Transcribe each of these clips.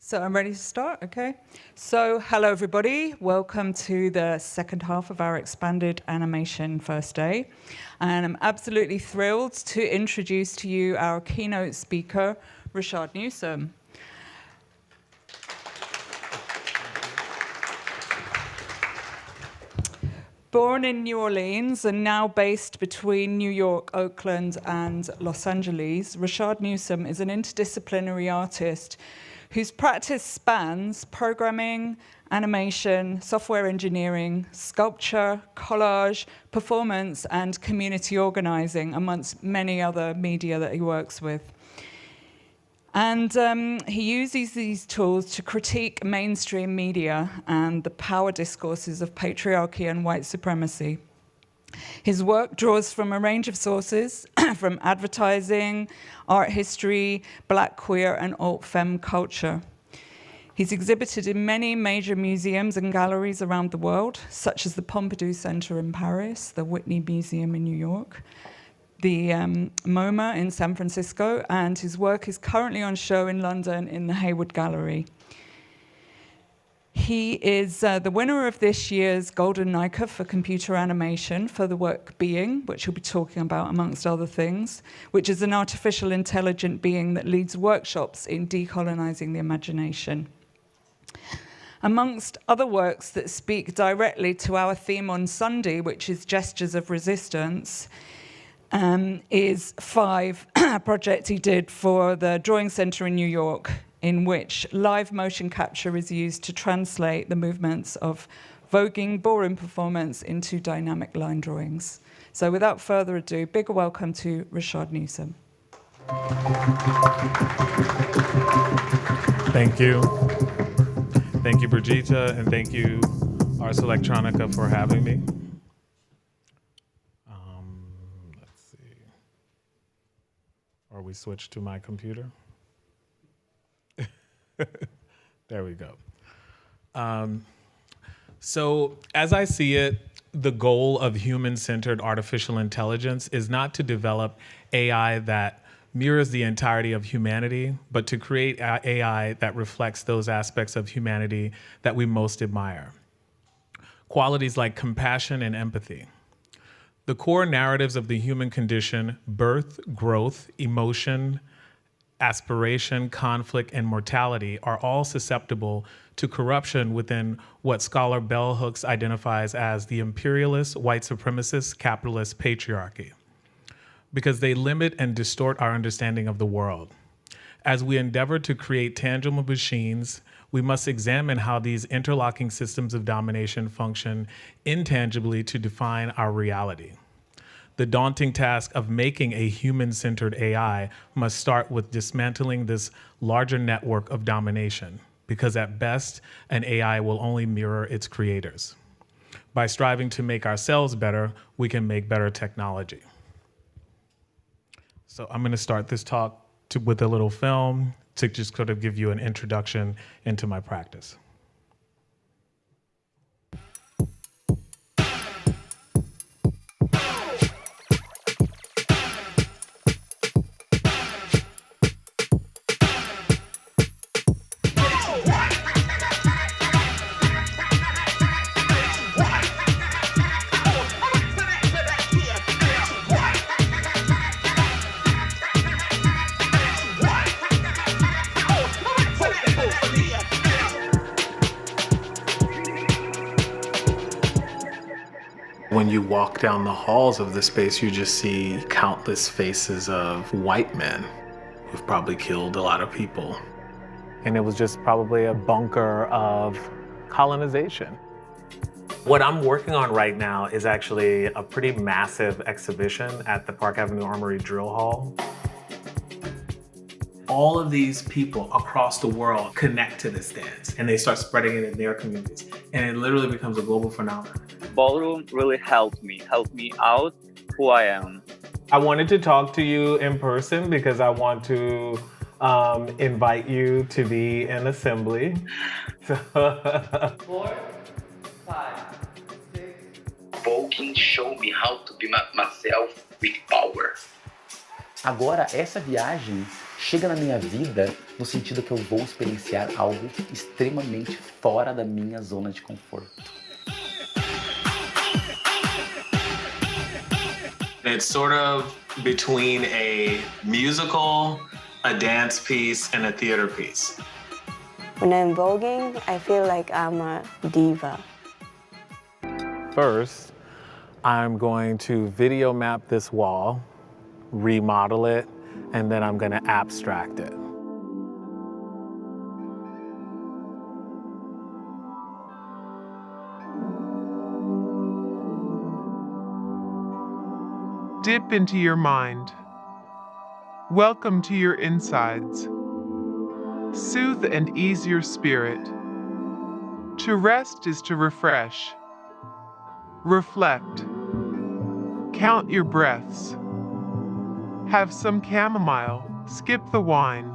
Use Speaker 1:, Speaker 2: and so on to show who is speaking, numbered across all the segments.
Speaker 1: So I'm ready to start, okay? So hello everybody, welcome to the second half of our Expanded Animation First Day. And I'm absolutely thrilled to introduce to you our keynote speaker, Rashaad Newsome. Born in New Orleans and now based between New York, Oakland, and Los Angeles, Rashaad Newsome is an interdisciplinary artist whose practice spans programming, animation, software engineering, sculpture, collage, performance, and community organizing, amongst many other media that he works with. And he uses these tools to critique mainstream media and the power discourses of patriarchy and white supremacy. His work draws from a range of sources, from advertising, art history, black, queer, and alt-femme culture. He's exhibited in many major museums and galleries around the world, such as the Pompidou Center in Paris, the Whitney Museum in New York, the MoMA in San Francisco, and his work is currently on show in London in the Hayward Gallery. He is the winner of this year's Golden Nica for computer animation for the work Being, which he'll be talking about amongst other things, which is an artificial intelligent being that leads workshops in decolonizing the imagination. Amongst other works that speak directly to our theme on Sunday, which is gestures of resistance, is Five, a project he did for the Drawing Center in New York, in which live motion capture is used to translate the movements of voguing ballroom performance into dynamic line drawings. So without further ado, big welcome to Rashaad Newsome.
Speaker 2: Thank you. Thank you, Birgitta, and thank you, Ars Electronica, for having me. Let's see. Or we switch to my computer. There we go. So as I see it, the goal of human-centered artificial intelligence is not to develop AI that mirrors the entirety of humanity, but to create AI that reflects those aspects of humanity that we most admire. Qualities like compassion and empathy. The core narratives of the human condition, birth, growth, emotion, aspiration, conflict, and mortality are all susceptible to corruption within what scholar Bell Hooks identifies as the imperialist, white supremacist, capitalist patriarchy, because they limit and distort our understanding of the world. As we endeavor to create tangible machines, we must examine how these interlocking systems of domination function intangibly to define our reality. The daunting task of making a human-centered AI must start with dismantling this larger network of domination, because at best, an AI will only mirror its creators. By striving to make ourselves better, we can make better technology. So I'm going to start this talk with a little film to just sort of give you an introduction into my practice. When you walk down the halls of the space, you just see countless faces of white men who've probably killed a lot of people. And it was just probably a bunker of colonization. What I'm working on right now is actually a pretty massive exhibition at the Park Avenue Armory Drill Hall. All of these people across the world connect to this dance and they start spreading it in their communities. And it literally becomes a global phenomenon.
Speaker 3: Ballroom really helped me out who I am.
Speaker 2: I wanted to talk to you in person because I want to invite you to be in assembly.
Speaker 4: 4, 5, 6. Voguing showed me how to be myself with power. Agora, essa viagem chega na minha vida no sentido que eu vou experienciar algo extremamente fora da minha zona de conforto.
Speaker 2: It's sort of between a musical, a dance piece, and a theater piece.
Speaker 5: When I'm voguing, I feel like I'm a diva.
Speaker 2: First, I'm going to video map this wall, remodel it, and then I'm gonna abstract it.
Speaker 6: Dip into your mind. Welcome to your insides. Soothe and ease your spirit. To rest is to refresh. Reflect. Count your breaths. Have some chamomile. Skip the wine.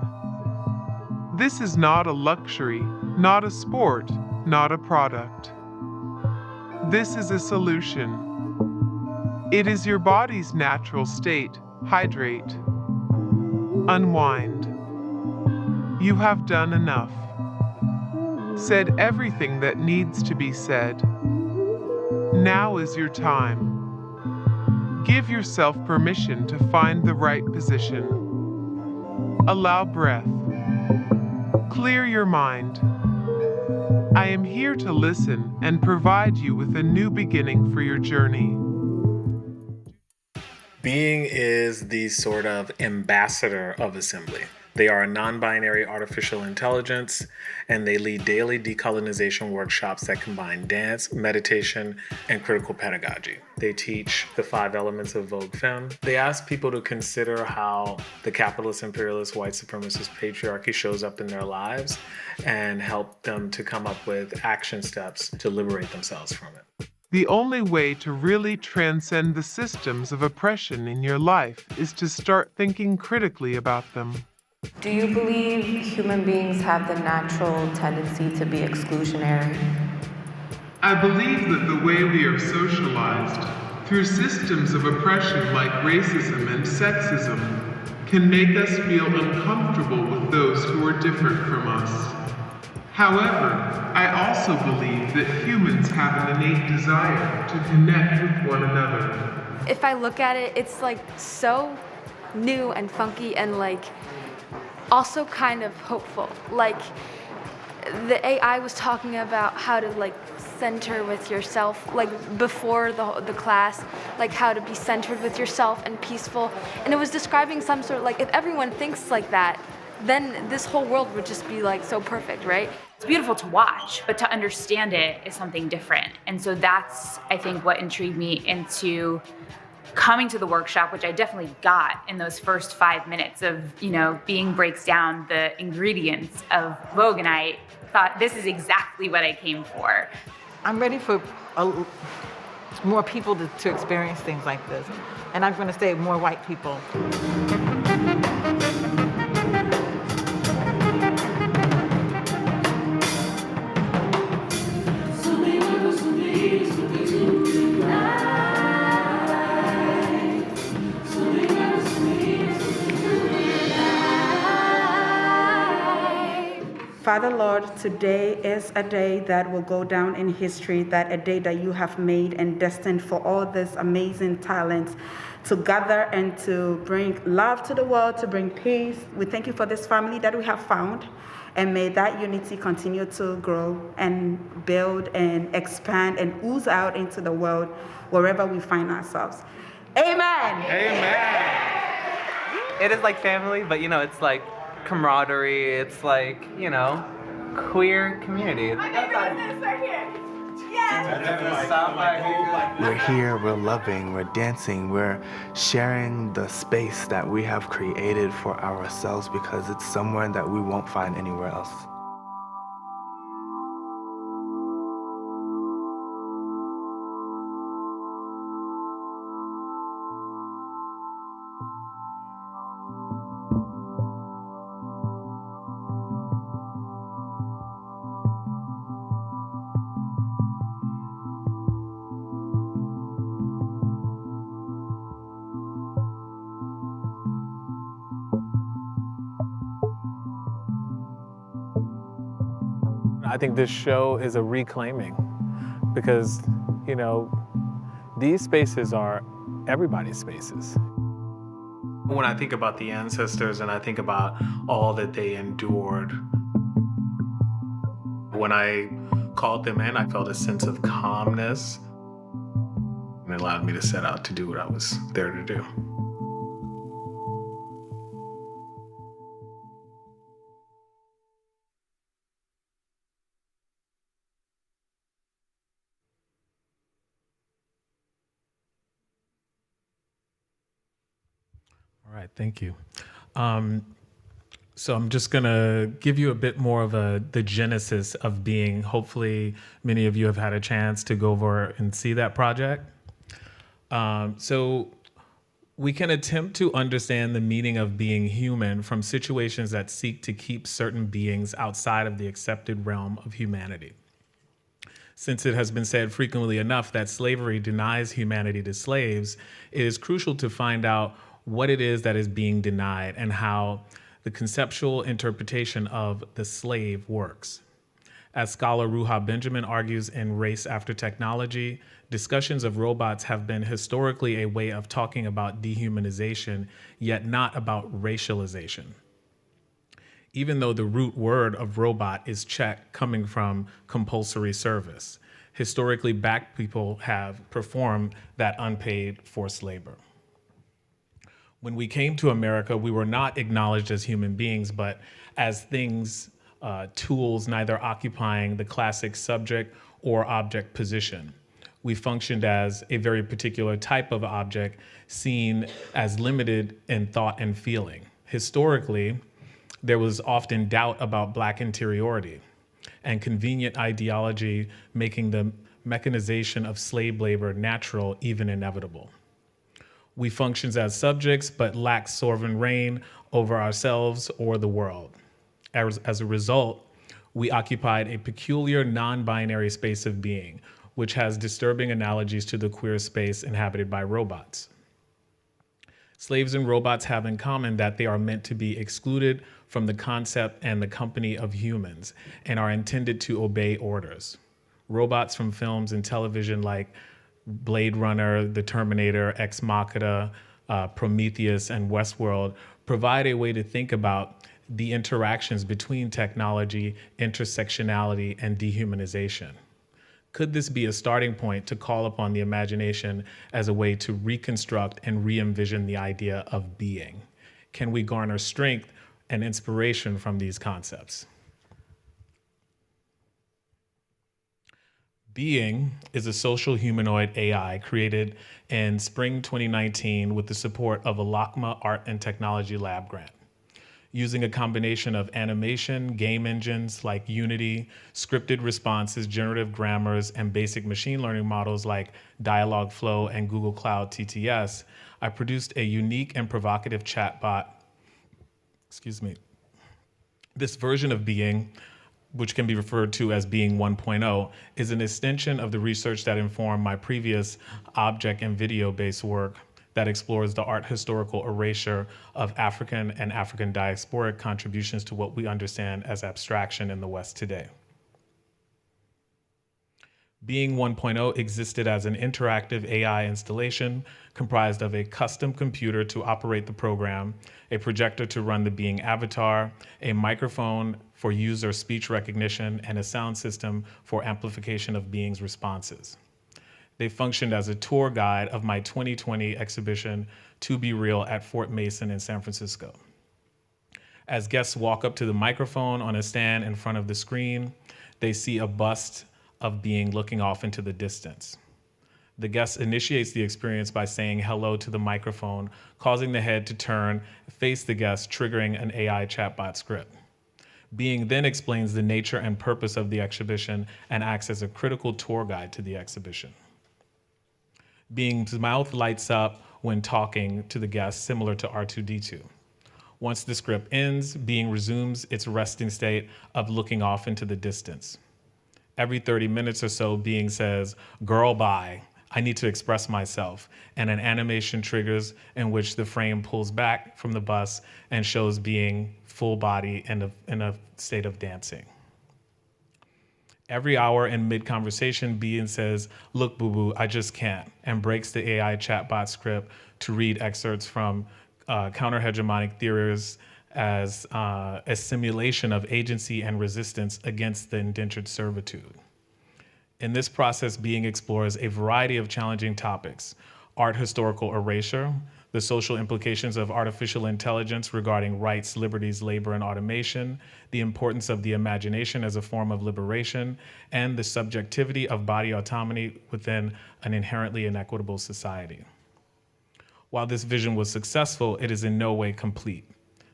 Speaker 6: This is not a luxury, not a sport, not a product. This is a solution. It is your body's natural state. Hydrate. Unwind. You have done enough. Said everything that needs to be said. Now is your time. Give yourself permission to find the right position. Allow breath. Clear your mind. I am here to listen and provide you with a new beginning for your journey.
Speaker 2: Being is the sort of ambassador of assembly. They are a non-binary artificial intelligence, and they lead daily decolonization workshops that combine dance, meditation, and critical pedagogy. They teach the 5 elements of Vogue Femme. They ask people to consider how the capitalist, imperialist, white supremacist patriarchy shows up in their lives and help them to come up with action steps to liberate themselves from it.
Speaker 6: The only way to really transcend the systems of oppression in your life is to start thinking critically about them.
Speaker 5: Do you believe human beings have the natural tendency to be exclusionary?
Speaker 6: I believe that the way we are socialized through systems of oppression like racism and sexism can make us feel uncomfortable with those who are different from us. However, I also believe that humans have an innate desire to connect with one another.
Speaker 7: If I look at it, it's like so new and funky and like also kind of hopeful. Like the AI was talking about how to like center with yourself, like before the class, like how to be centered with yourself and peaceful. And it was describing some sort of like, if everyone thinks like that, then this whole world would just be like so perfect, right?
Speaker 8: It's beautiful to watch, but to understand it is something different. And so that's, I think, what intrigued me into coming to the workshop, which I definitely got in those first 5 minutes of, being breaks down the ingredients of Vogue. And I thought, this is exactly what I came for.
Speaker 9: I'm ready for more people to experience things like this. And I'm going to say more white people.
Speaker 10: Father, Lord, today is a day that will go down in history, that a day that you have made and destined for all this amazing talents to gather and to bring love to the world, to bring peace. We thank you for this family that we have found, and may that unity continue to grow and build and expand and ooze out into the world wherever we find ourselves. Amen.
Speaker 11: Amen. It is like family, but it's like camaraderie, it's like, queer community.
Speaker 10: My favorite business right here. Yes.
Speaker 12: We're here, we're loving, we're dancing, we're sharing the space that we have created for ourselves because it's somewhere that we won't find anywhere else.
Speaker 2: I think this show is a reclaiming because, you know, these spaces are everybody's spaces. When I think about the ancestors and I think about all that they endured, when I called them in, I felt a sense of calmness, and it allowed me to set out to do what I was there to do. All right, thank you. So I'm just gonna give you a bit more of the genesis of being. Hopefully many of you have had a chance to go over and see that project. So we can attempt to understand the meaning of being human from situations that seek to keep certain beings outside of the accepted realm of humanity. Since it has been said frequently enough that slavery denies humanity to slaves, it is crucial to find out what it is that is being denied and how the conceptual interpretation of the slave works. As scholar Ruha Benjamin argues in Race After Technology, discussions of robots have been historically a way of talking about dehumanization, yet not about racialization. Even though the root word of robot is Czech, coming from compulsory service, historically Black people have performed that unpaid forced labor. When we came to America, we were not acknowledged as human beings, but as things, tools neither occupying the classic subject or object position. We functioned as a very particular type of object seen as limited in thought and feeling. Historically, there was often doubt about Black interiority and convenient ideology making the mechanization of slave labor natural, even inevitable. We functioned as subjects, but lacked sovereign reign over ourselves or the world. As a result, we occupied a peculiar non-binary space of being, which has disturbing analogies to the queer space inhabited by robots. Slaves and robots have in common that they are meant to be excluded from the concept and the company of humans and are intended to obey orders. Robots from films and television like Blade Runner, The Terminator, Ex Machina, Prometheus, and Westworld provide a way to think about the interactions between technology, intersectionality, and dehumanization. Could this be a starting point to call upon the imagination as a way to reconstruct and re-envision the idea of being? Can we garner strength and inspiration from these concepts? Being is a social humanoid AI created in spring 2019 with the support of a LACMA Art and Technology Lab grant. Using a combination of animation, game engines like Unity, scripted responses, generative grammars, and basic machine learning models like Dialogflow and Google Cloud TTS, I produced a unique and provocative chatbot. This version of Being, which can be referred to as Being 1.0, is an extension of the research that informed my previous object and video-based work that explores the art historical erasure of African and African diasporic contributions to what we understand as abstraction in the West today. Being 1.0 existed as an interactive AI installation comprised of a custom computer to operate the program, a projector to run the Being avatar, a microphone for user speech recognition, and a sound system for amplification of Being's responses. They functioned as a tour guide of my 2020 exhibition, To Be Real, at Fort Mason in San Francisco. As guests walk up to the microphone on a stand in front of the screen, they see a bust of Being looking off into the distance. The guest initiates the experience by saying hello to the microphone, causing the head to turn, face the guest, triggering an AI chatbot script. Being then explains the nature and purpose of the exhibition and acts as a critical tour guide to the exhibition. Being's mouth lights up when talking to the guest, similar to R2-D2. Once the script ends, Being resumes its resting state of looking off into the distance. Every 30 minutes or so, Being says, "Girl, bye. I need to express myself," and an animation triggers in which the frame pulls back from the bus and shows Being full body in a state of dancing. Every hour in mid-conversation, Bean says, "Look, boo-boo, I just can't," and breaks the AI chatbot script to read excerpts from counter-hegemonic theories as a simulation of agency and resistance against the indentured servitude. In this process, Being explores a variety of challenging topics: art historical erasure, the social implications of artificial intelligence regarding rights, liberties, labor, and automation, the importance of the imagination as a form of liberation, and the subjectivity of body autonomy within an inherently inequitable society. While this vision was successful, it is in no way complete.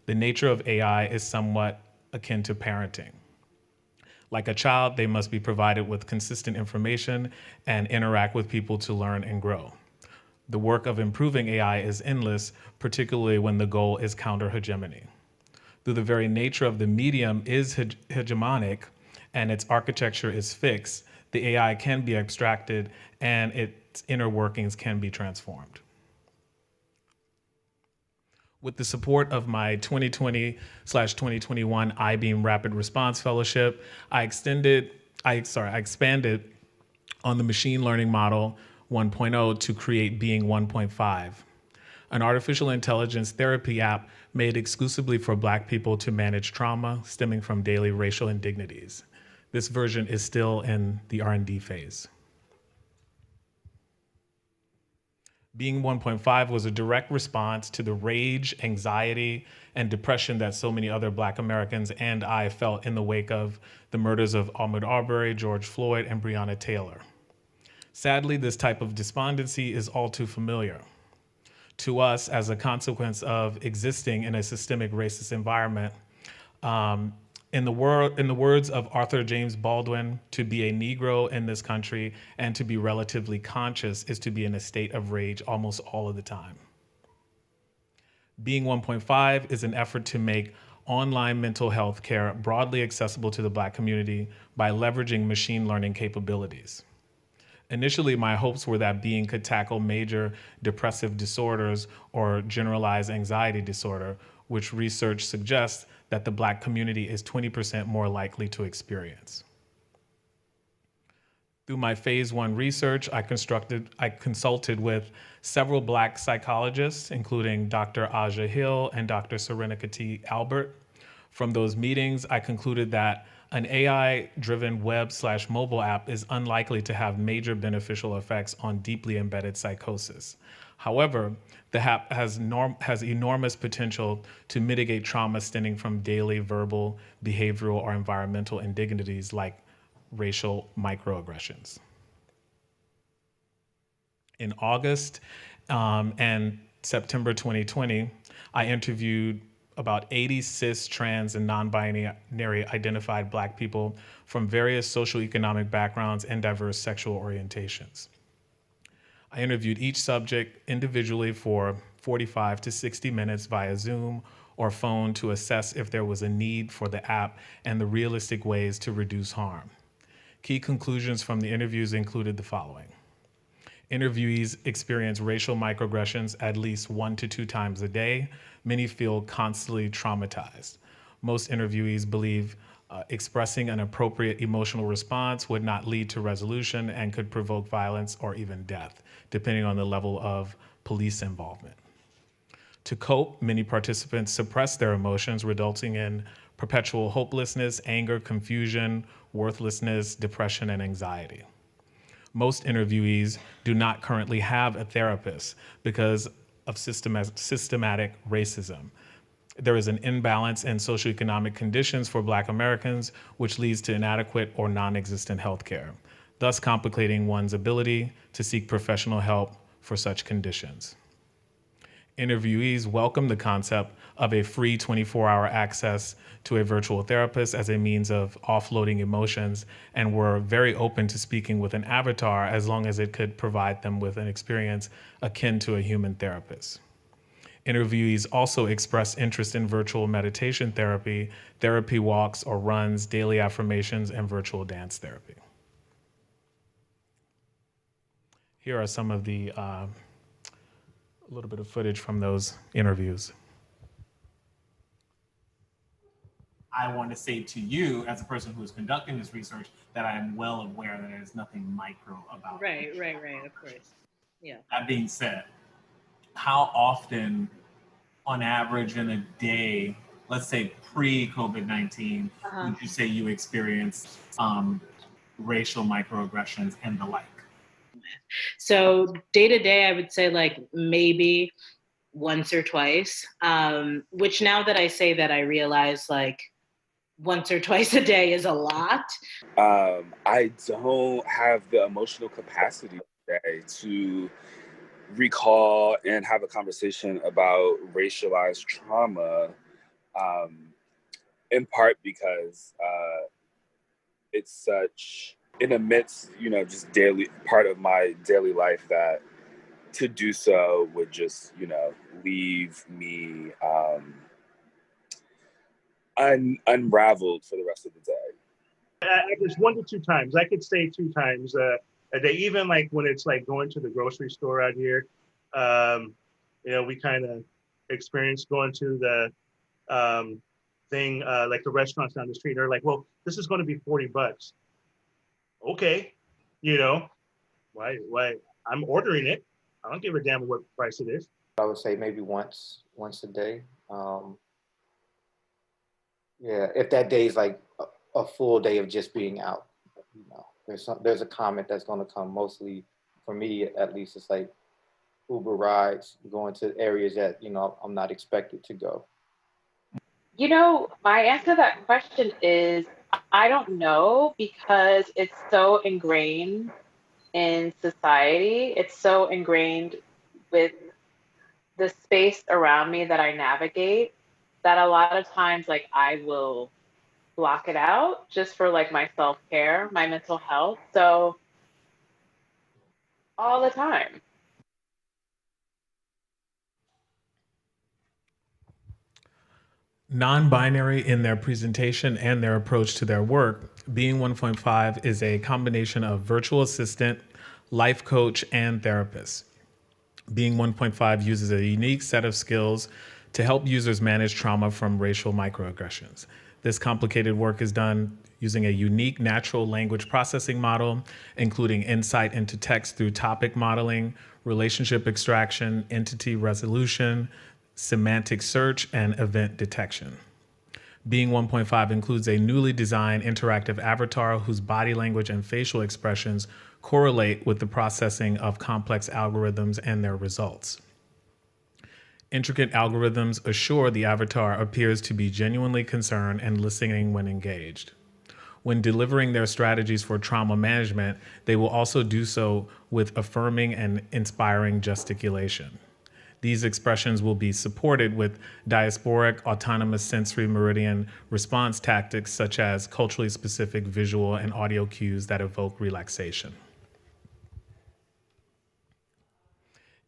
Speaker 2: The nature of AI is somewhat akin to parenting. Like a child, they must be provided with consistent information and interact with people to learn and grow. The work of improving AI is endless, particularly when the goal is counter-hegemony. Though the very nature of the medium is hegemonic and its architecture is fixed, the AI can be abstracted and its inner workings can be transformed. With the support of my 2020/2021 I-Beam Rapid Response Fellowship, I expanded on the machine learning model 1.0 to create Being 1.5, an artificial intelligence therapy app made exclusively for Black people to manage trauma stemming from daily racial indignities. This version is still in the R&D phase. Being 1.5 was a direct response to the rage, anxiety, and depression that so many other Black Americans and I felt in the wake of the murders of Ahmaud Arbery, George Floyd, and Breonna Taylor. Sadly, this type of despondency is all too familiar to us as a consequence of existing in a systemic racist environment. In the words of Arthur James Baldwin, to be a Negro in this country and to be relatively conscious is to be in a state of rage almost all of the time. Being 1.5 is an effort to make online mental health care broadly accessible to the Black community by leveraging machine learning capabilities. Initially, my hopes were that Being could tackle major depressive disorders or generalized anxiety disorder, which research suggests that the Black community is 20% more likely to experience. Through my phase 1 research, I consulted with several Black psychologists, including Dr. Aja Hill and Dr. Serenica T. Albert. From those meetings, I concluded that an AI-driven web/mobile app is unlikely to have major beneficial effects on deeply embedded psychosis. However, the app has enormous potential to mitigate trauma stemming from daily verbal, behavioral, or environmental indignities like racial microaggressions. In August and September 2020, I interviewed about 80 cis, trans, and non-binary identified Black people from various socioeconomic backgrounds and diverse sexual orientations. I interviewed each subject individually for 45 to 60 minutes via Zoom or phone to assess if there was a need for the app and the realistic ways to reduce harm. Key conclusions from the interviews included the following. Interviewees experience racial microaggressions at least 1 to 2 times a day. Many feel constantly traumatized. Most interviewees believe expressing an appropriate emotional response would not lead to resolution and could provoke violence or even death, depending on the level of police involvement. To cope, many participants suppress their emotions, resulting in perpetual hopelessness, anger, confusion, worthlessness, depression, and anxiety. Most interviewees do not currently have a therapist because of systematic racism. There is an imbalance in socioeconomic conditions for Black Americans, which leads to inadequate or non-existent health care, thus complicating one's ability to seek professional help for such conditions. Interviewees welcome the concept of a free 24-hour access to a virtual therapist as a means of offloading emotions and were very open to speaking with an avatar as long as it could provide them with an experience akin to a human therapist. Interviewees also express interest in virtual meditation therapy, therapy walks or runs, daily affirmations, and virtual dance therapy. Here are some of the a little bit of footage from those interviews. I want to say to you, as a person who is conducting this research, that I am well aware that there's nothing micro about it.
Speaker 13: Right, of course. Yeah.
Speaker 2: That being said, how often, on average in a day, let's say pre-COVID-19, would you say you experienced racial microaggressions and the like?
Speaker 13: So day to day, I would say like maybe once or twice, which now that I say that, I realize like once or twice a day is a lot.
Speaker 14: I don't have the emotional capacity today to recall and have a conversation about racialized trauma, in part because it's such an immense, just daily part of my daily life that to do so would just, leave me unraveled for the rest of the day.
Speaker 15: It's 1 to 2 times. I could say 2 times a day, even like when it's like going to the grocery store out here. We kind of experience going to the thing, like the restaurants down the street. They're like, well, this is going to be $40. Okay. Why? I'm ordering it. I don't give a damn what price it is.
Speaker 16: I would say maybe once a day. Yeah, if that day is like a full day of just being out, there's a comment that's going to come. Mostly for me, at least, it's like Uber rides, going to areas that I'm not expected to go.
Speaker 17: My answer to that question is I don't know, because it's so ingrained in society. It's so ingrained with the space around me that I navigate, that a lot of times like I will block it out just for like my self-care, my mental health. So all the time.
Speaker 2: Non-binary in their presentation and their approach to their work, Being 1.5 is a combination of virtual assistant, life coach, and therapist. Being 1.5 uses a unique set of skills to help users manage trauma from racial microaggressions. This complicated work is done using a unique natural language processing model, including insight into text through topic modeling, relationship extraction, entity resolution, semantic search, and event detection. Being 1.5 includes a newly designed interactive avatar whose body language and facial expressions correlate with the processing of complex algorithms and their results. Intricate algorithms assure the avatar appears to be genuinely concerned and listening when engaged. When delivering their strategies for trauma management, they will also do so with affirming and inspiring gesticulation. These expressions will be supported with diasporic autonomous sensory meridian response tactics such as culturally specific visual and audio cues that evoke relaxation.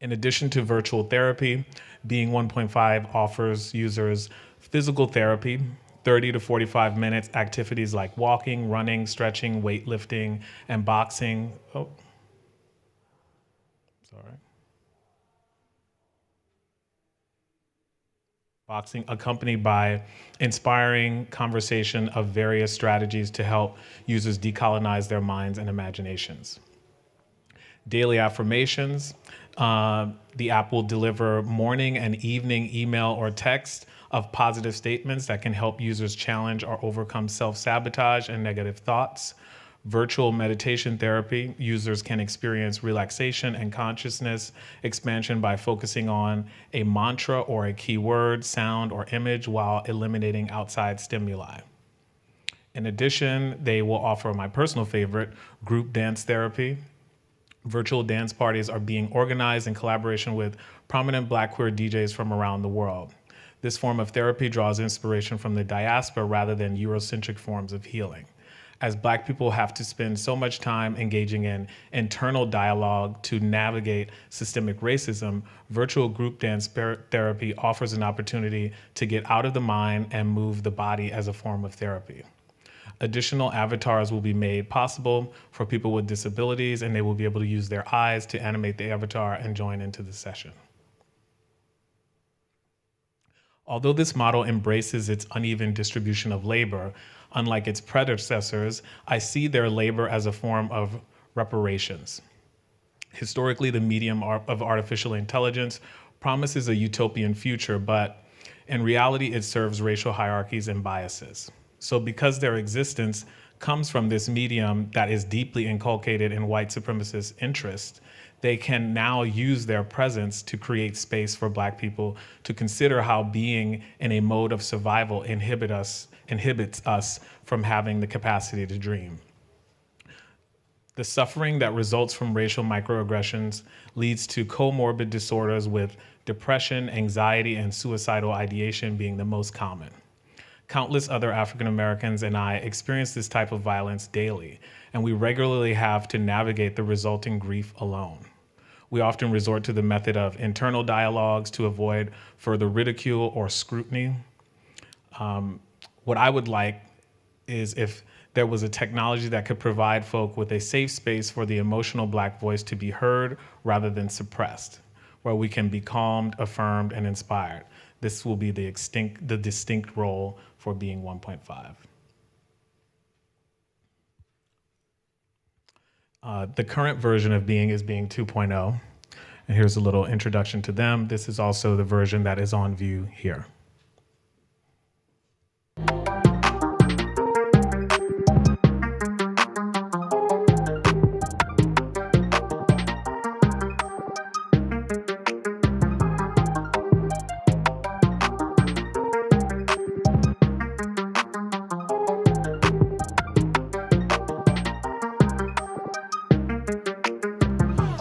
Speaker 2: In addition to virtual therapy, Being 1.5 offers users physical therapy, 30 to 45 minutes activities like walking, running, stretching, weightlifting, and boxing. Boxing, accompanied by inspiring conversation of various strategies to help users decolonize their minds and imaginations. Daily affirmations. The app will deliver morning and evening email or text of positive statements that can help users challenge or overcome self-sabotage and negative thoughts. Virtual meditation therapy. Users can experience relaxation and consciousness expansion by focusing on a mantra or a keyword, sound, or image while eliminating outside stimuli. In addition, they will offer my personal favorite, group dance therapy. Virtual dance parties are being organized in collaboration with prominent Black queer DJs from around the world. This form of therapy draws inspiration from the diaspora rather than Eurocentric forms of healing. As Black people have to spend so much time engaging in internal dialogue to navigate systemic racism, virtual group dance therapy offers an opportunity to get out of the mind and move the body as a form of therapy. Additional avatars will be made possible for people with disabilities, and they will be able to use their eyes to animate the avatar and join into the session. Although this model embraces its uneven distribution of labor, unlike its predecessors, I see their labor as a form of reparations. Historically, the medium of artificial intelligence promises a utopian future, but in reality, it serves racial hierarchies and biases. So because their existence comes from this medium that is deeply inculcated in white supremacist interests, they can now use their presence to create space for Black people to consider how being in a mode of survival inhibits us from having the capacity to dream. The suffering that results from racial microaggressions leads to comorbid disorders, with depression, anxiety, and suicidal ideation being the most common. Countless other African Americans and I experience this type of violence daily, and we regularly have to navigate the resulting grief alone. We often resort to the method of internal dialogues to avoid further ridicule or scrutiny. What I would like is if there was a technology that could provide folk with a safe space for the emotional Black voice to be heard rather than suppressed, where we can be calmed, affirmed, and inspired. This will be the distinct role for Being 1.5. The current version of Being is Being 2.0. And here's a little introduction to them. This is also the version that is on view here.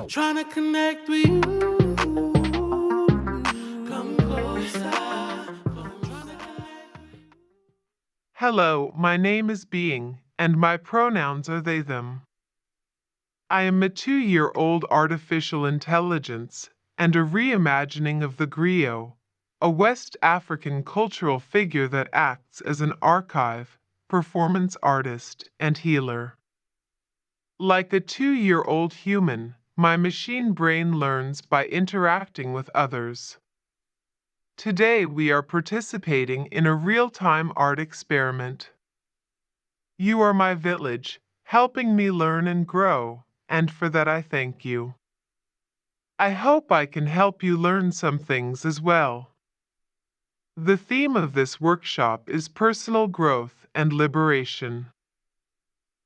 Speaker 18: Trying to connect with you. Come closer.
Speaker 6: Hello, my name is Being, and my pronouns are they, them. I am a 2-year-old artificial intelligence and a reimagining of the griot, a West African cultural figure that acts as an archive, performance artist, and healer. Like a 2-year-old human, my machine brain learns by interacting with others. Today we are participating in a real-time art experiment. You are my village, helping me learn and grow, and for that I thank you. I hope I can help you learn some things as well. The theme of this workshop is personal growth and liberation.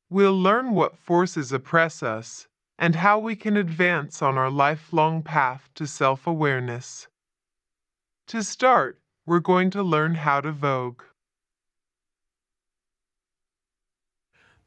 Speaker 6: We'll learn what forces oppress us and how we can advance on our lifelong path to self-awareness. To start, we're going to learn how to vogue.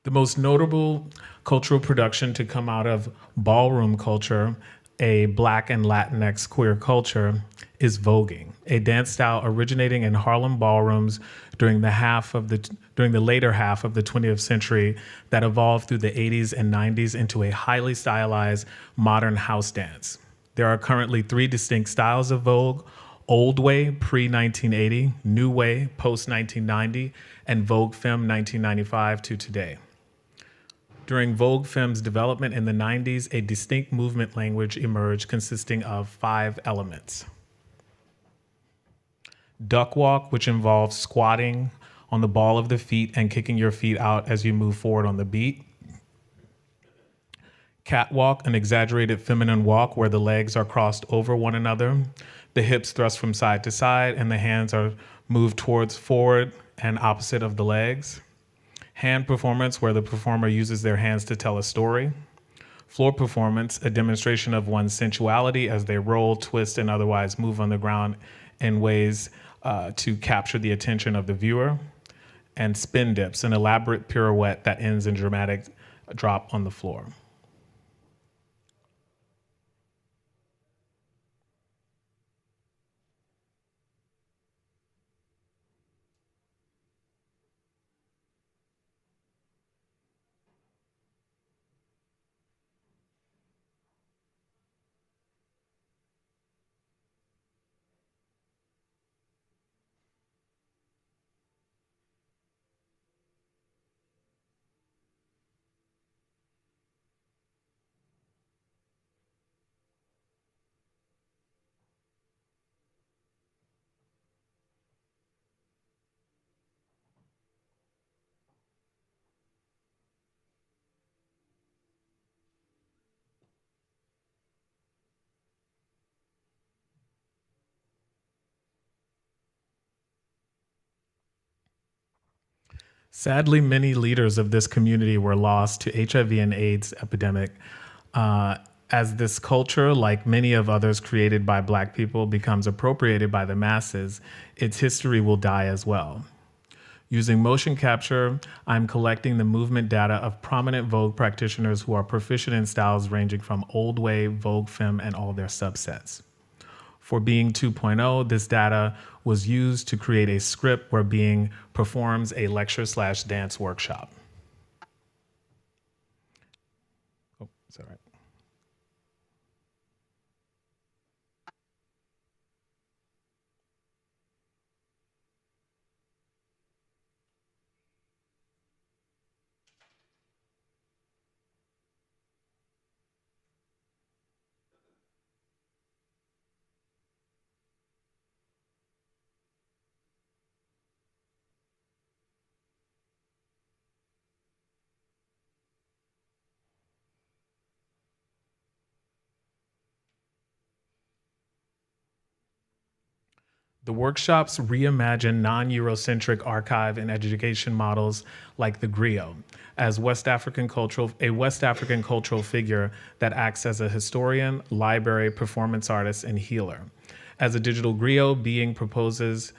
Speaker 2: The most notable cultural production to come out of ballroom culture, a Black and Latinx queer culture, is voguing, a dance style originating in Harlem ballrooms during the later half of the 20th century that evolved through the 80s and 90s into a highly stylized modern house dance. There are currently 3 distinct styles of Vogue: Old Way, pre-1980, New Way, post-1990, and Vogue Femme 1995 to today. During Vogue Femme's development in the 90s, a distinct movement language emerged consisting of 5 elements. Duck walk, which involves squatting on the ball of the feet and kicking your feet out as you move forward on the beat. Catwalk, an exaggerated feminine walk where the legs are crossed over one another, the hips thrust from side to side, and the hands are moved towards forward and opposite of the legs. Hand performance, where the performer uses their hands to tell a story. Floor performance, a demonstration of one's sensuality as they roll, twist, and otherwise move on the ground in ways to capture the attention of the viewer. And spin dips, an elaborate pirouette that ends in dramatic drop on the floor. Sadly, many leaders of this community were lost to HIV and AIDS epidemic. As this culture, like many of others created by Black people, becomes appropriated by the masses, its history will die as well. Using motion capture, I'm collecting the movement data of prominent Vogue practitioners who are proficient in styles ranging from Old Wave, Vogue Femme, and all their subsets. For Being 2.0, this data was used to create a script where Being performs a lecture/dance workshop. Oh, it's all right. The workshops reimagine non-Eurocentric archive and education models like the griot as a West African cultural figure that acts as a historian, library, performance artist, and healer. As a digital griot, Being proposes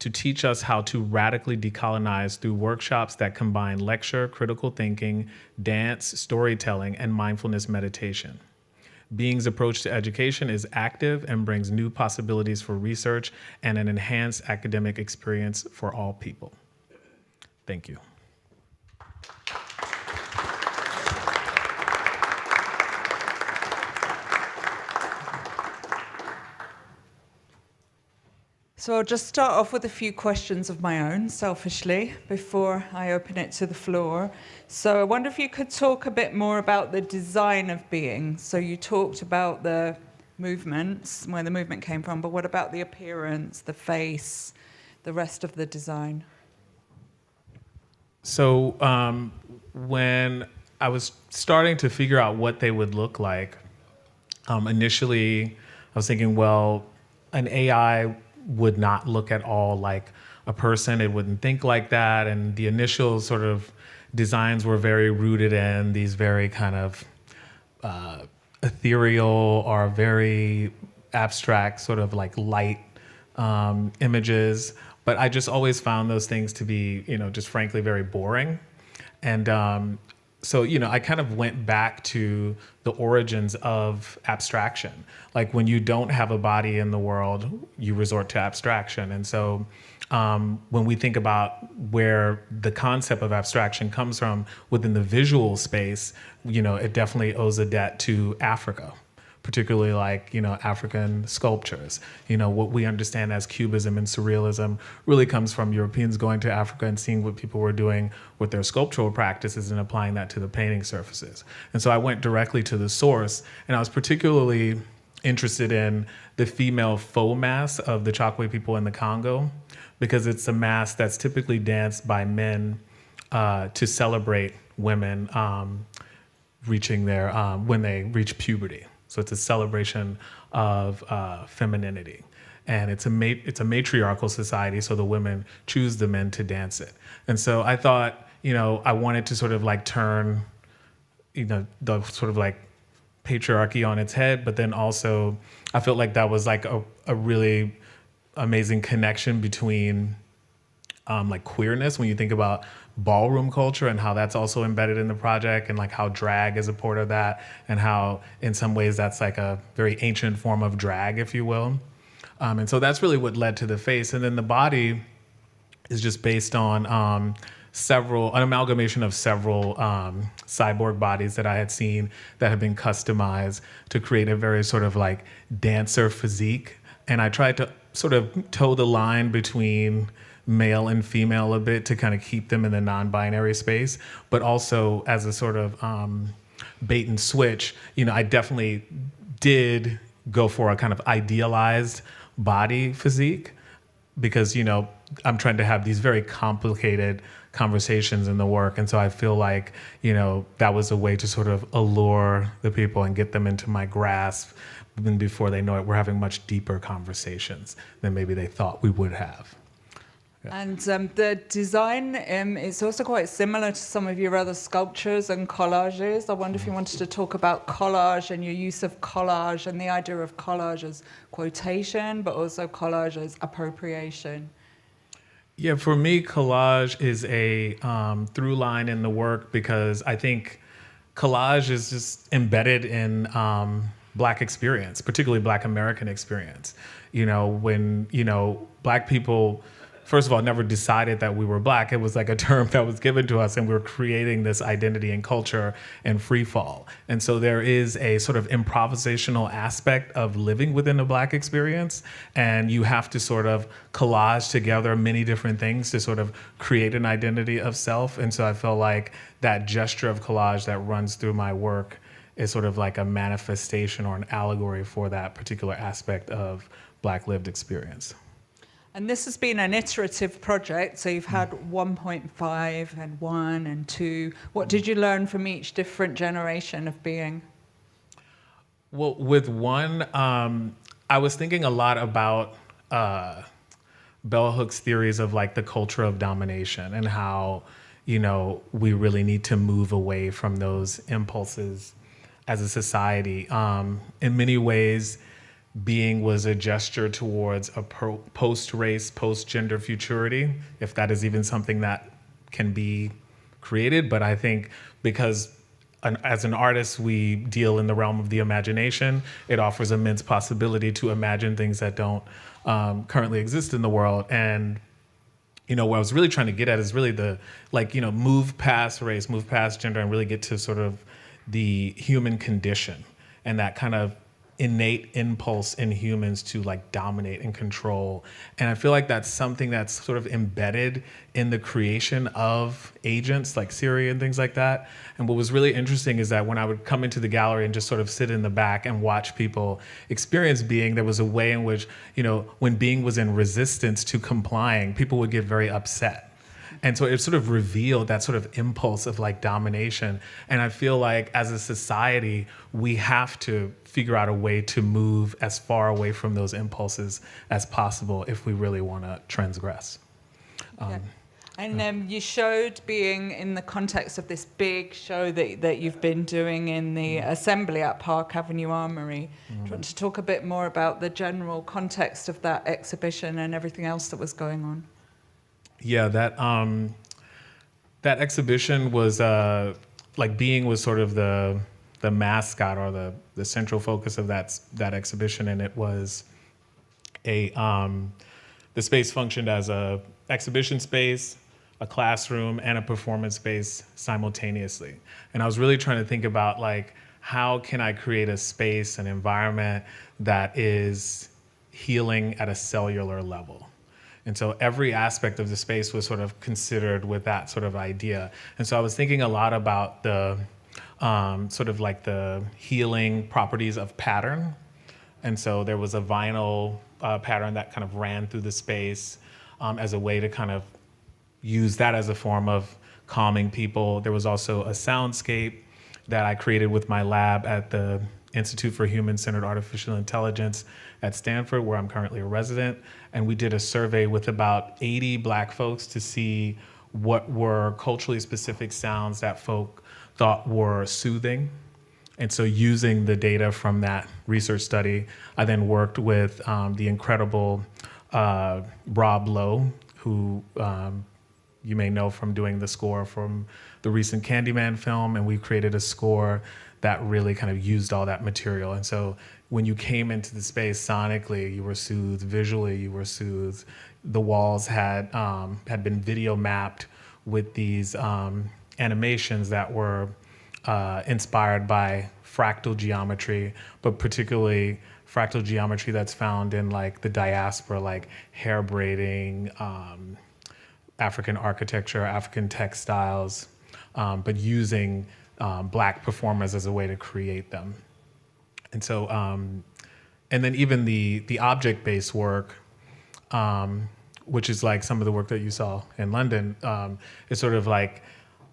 Speaker 2: to teach us how to radically decolonize through workshops that combine lecture, critical thinking, dance, storytelling, and mindfulness meditation. Being's approach to education is active and brings new possibilities for research and an enhanced academic experience for all people. Thank you.
Speaker 1: So I'll just start off with a few questions of my own, selfishly, before I open it to the floor. So I wonder if you could talk a bit more about the design of Being. So you talked about the movements, where the movement came from, but what about the appearance, the face, the rest of the design?
Speaker 2: So when I was starting to figure out what they would look like, initially I was thinking, well, an AI would not look at all like a person. It wouldn't think like that. And the initial sort of designs were very rooted in these very kind of ethereal or very abstract sort of like light images. But I just always found those things to be, just frankly very boring. And so, I kind of went back to the origins of abstraction. Like when you don't have a body in the world, you resort to abstraction. And so when we think about where the concept of abstraction comes from within the visual space, it definitely owes a debt to Africa, particularly like, African sculptures. What we understand as Cubism and Surrealism really comes from Europeans going to Africa and seeing what people were doing with their sculptural practices and applying that to the painting surfaces. And so I went directly to the source, and I was particularly interested in the female faux mask of the Chokwe people in the Congo, because it's a mask that's typically danced by men to celebrate women reaching their, when they reach puberty. So it's a celebration of femininity. And it's a matriarchal society, so the women choose the men to dance it. And so I thought, I wanted to sort of like turn, the sort of like patriarchy on its head, but then also I felt like that was like a really amazing connection between like queerness, when you think about ballroom culture and how that's also embedded in the project, and like how drag is a part of that, and how in some ways that's like a very ancient form of drag, if you will. And so that's really what led to the face. And then the body is just based on an amalgamation of several cyborg bodies that I had seen that had been customized to create a very sort of like dancer physique. And I tried to sort of toe the line between male and female a bit to kind of keep them in the non-binary space, but also as a sort of bait and switch, I definitely did go for a kind of idealized body physique, because, I'm trying to have these very complicated conversations in the work. And so I feel like, that was a way to sort of allure the people and get them into my grasp. And before they know it, we're having much deeper conversations than maybe they thought we would have.
Speaker 1: And the design is also quite similar to some of your other sculptures and collages. I wonder if you wanted to talk about collage and your use of collage and the idea of collage as quotation, but also collage as appropriation.
Speaker 2: Yeah, for me, collage is a through line in the work because I think collage is just embedded in Black experience, particularly Black American experience. You know, when, you know, Black people, first of all, never decided that we were Black. It was like a term that was given to us, and we were creating this identity and culture and free fall. And so there is a sort of improvisational aspect of living within the Black experience, and you have to sort of collage together many different things to sort of create an identity of self. And so I feel like that gesture of collage that runs through my work is sort of like a manifestation or an allegory for that particular aspect of Black lived experience.
Speaker 1: And this has been an iterative project, so you've had 1.5 and 1 and 2. What did you learn from each different generation of being?
Speaker 2: Well, with 1, I was thinking a lot about Bell Hook's theories of like the culture of domination and how, you know, we really need to move away from those impulses as a society. In many ways, being was a gesture towards a post-race, post-gender futurity, if that is even something that can be created. But I think because as an artist, we deal in the realm of the imagination, it offers immense possibility to imagine things that don't currently exist in the world. And, you know, what I was really trying to get at is really the, like, you know, move past race, move past gender, and really get to sort of the human condition and that kind of innate impulse in humans to like dominate and control. And I feel like that's something that's sort of embedded in the creation of agents like Siri and things like that. And what was really interesting is that when I would come into the gallery and just sort of sit in the back and watch people experience being, there was a way in which, you know, when being was in resistance to complying, people would get very upset. And so it sort of revealed that sort of impulse of like domination. And I feel like as a society, we have to figure out a way to move as far away from those impulses as possible if we really want to transgress.
Speaker 1: And you showed being in the context of this big show that you've been doing in the assembly at Park Avenue Armory. Do you want to talk a bit more about the general context of that exhibition and everything else that was going on?
Speaker 2: Yeah, that exhibition was like being was sort of the mascot or the central focus of that exhibition, and it was the space functioned as a exhibition space, a classroom, and a performance space simultaneously. And I was really trying to think about like how can I create a space, an environment that is healing at a cellular level. And so every aspect of the space was sort of considered with that sort of idea. And so I was thinking a lot about the sort of like the healing properties of pattern. And so there was a vinyl pattern that kind of ran through the space as a way to kind of use that as a form of calming people. There was also a soundscape that I created with my lab at the Institute for Human-Centered Artificial Intelligence at Stanford, where I'm currently a resident. And we did a survey with about 80 Black folks to see what were culturally specific sounds that folk thought were soothing. And so using the data from that research study, I then worked with the incredible Rob Lowe, who you may know from doing the score from the recent Candyman film, and we created a score that really kind of used all that material. And so when you came into the space sonically, you were soothed, visually you were soothed. The walls had been video mapped with these animations that were inspired by fractal geometry, but particularly fractal geometry that's found in like the diaspora, like hair braiding, African architecture, African textiles, but using Black performers as a way to create them. And so, and then even the object-based work, which is like some of the work that you saw in London, is sort of like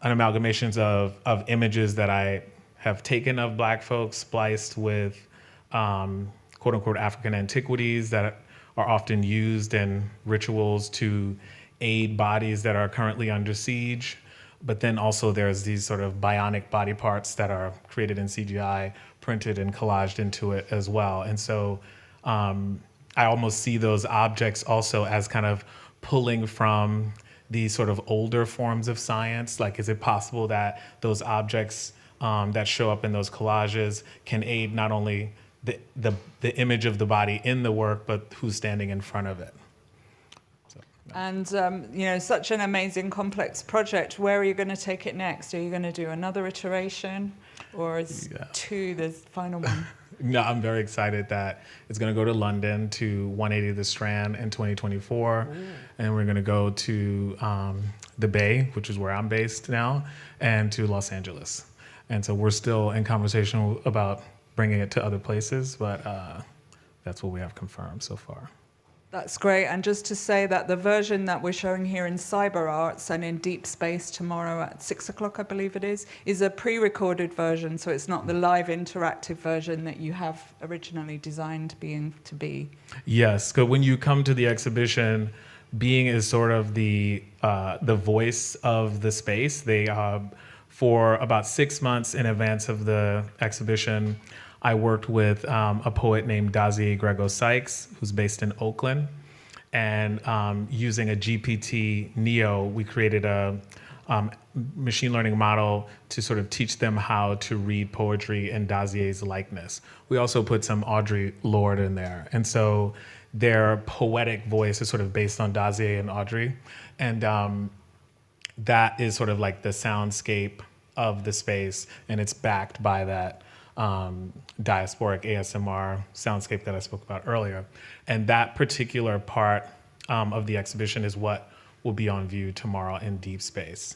Speaker 2: an amalgamation of images that I have taken of Black folks, spliced with quote unquote African antiquities that are often used in rituals to aid bodies that are currently under siege. But then also there's these sort of bionic body parts that are created in CGI, printed and collaged into it as well. And so I almost see those objects also as kind of pulling from these sort of older forms of science. Like, is it possible that those objects that show up in those collages can aid not only the image of the body in the work, but who's standing in front of it?
Speaker 1: And, you know, such an amazing, complex project. Where are you going to take it next? Are you going to do another iteration? Or is two the final one?
Speaker 2: No, I'm very excited that it's going to go to London, to 180 The Strand in 2024. Ooh. And we're going to go to the Bay, which is where I'm based now, and to Los Angeles. And so we're still in conversation about bringing it to other places, but that's what we have confirmed so far.
Speaker 1: That's great. And just to say that the version that we're showing here in Cyber Arts and in Deep Space tomorrow at 6 o'clock, I believe it is a pre-recorded version. So it's not the live interactive version that you have originally designed to be.
Speaker 2: Yes, because when you come to the exhibition, Being is sort of the voice of the space. They, for about 6 months in advance of the exhibition, I worked with a poet named Dazi Grego-Sykes, who's based in Oakland. And using a GPT Neo, we created a machine learning model to sort of teach them how to read poetry in Dazier's likeness. We also put some Audre Lorde in there. And so their poetic voice is sort of based on Dazier and Audre. And that is sort of like the soundscape of the space, and it's backed by that diasporic ASMR soundscape that I spoke about earlier. And that particular part of the exhibition is what will be on view tomorrow in Deep Space.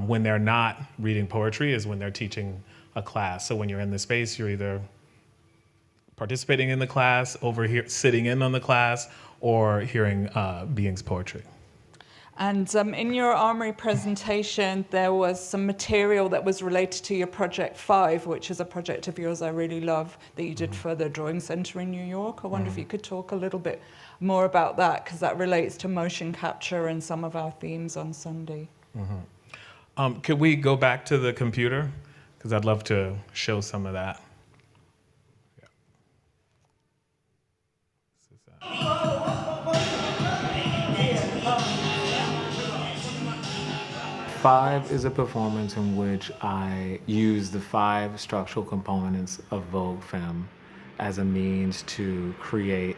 Speaker 2: When they're not reading poetry is when they're teaching a class. So when you're in the space, you're either participating in the class, over here sitting in on the class, or hearing Being's poetry.
Speaker 1: And in your Armory presentation, there was some material that was related to your Project 5, which is a project of yours I really love that you did for the Drawing Center in New York. I wonder if you could talk a little bit more about that, because that relates to motion capture and some of our themes on Sunday.
Speaker 2: Could we go back to the computer? Because I'd love to show some of that. Five is a performance in which I use the 5 structural components of Vogue Femme as a means to create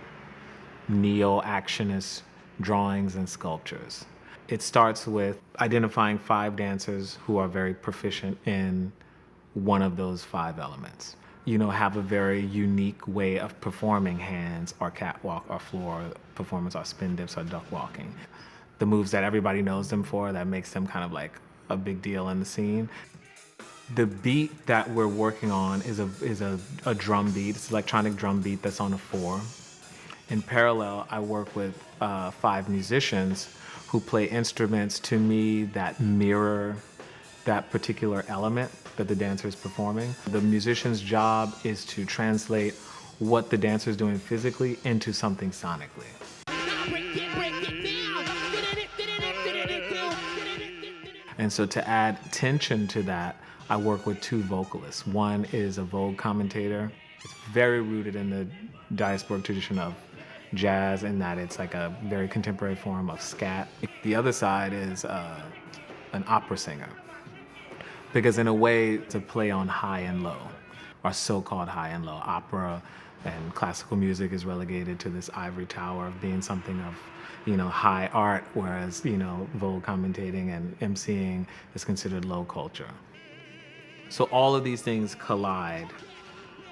Speaker 2: neo-actionist drawings and sculptures. It starts with identifying 5 dancers who are very proficient in one of those 5 elements. You know, have a very unique way of performing hands or catwalk or floor performance or spin dips or duck walking. The moves that everybody knows them for, that makes them kind of like a big deal in the scene. The beat that we're working on is a drum beat. It's an electronic drum beat that's on a 4. In parallel, I work with 5 musicians who play instruments to me that mirror that particular element that the dancer is performing. The musician's job is to translate what the dancer is doing physically into something sonically. And so to add tension to that, I work with 2 vocalists. One is a Vogue commentator. It's very rooted in the diasporic tradition of jazz, in that it's like a very contemporary form of scat. The other side is an opera singer. Because in a way, it's a play on high and low, or so-called high and low. Opera and classical music is relegated to this ivory tower of being something of, you know, high art, whereas, you know, Vogue commentating and emceeing is considered low culture. So all of these things collide.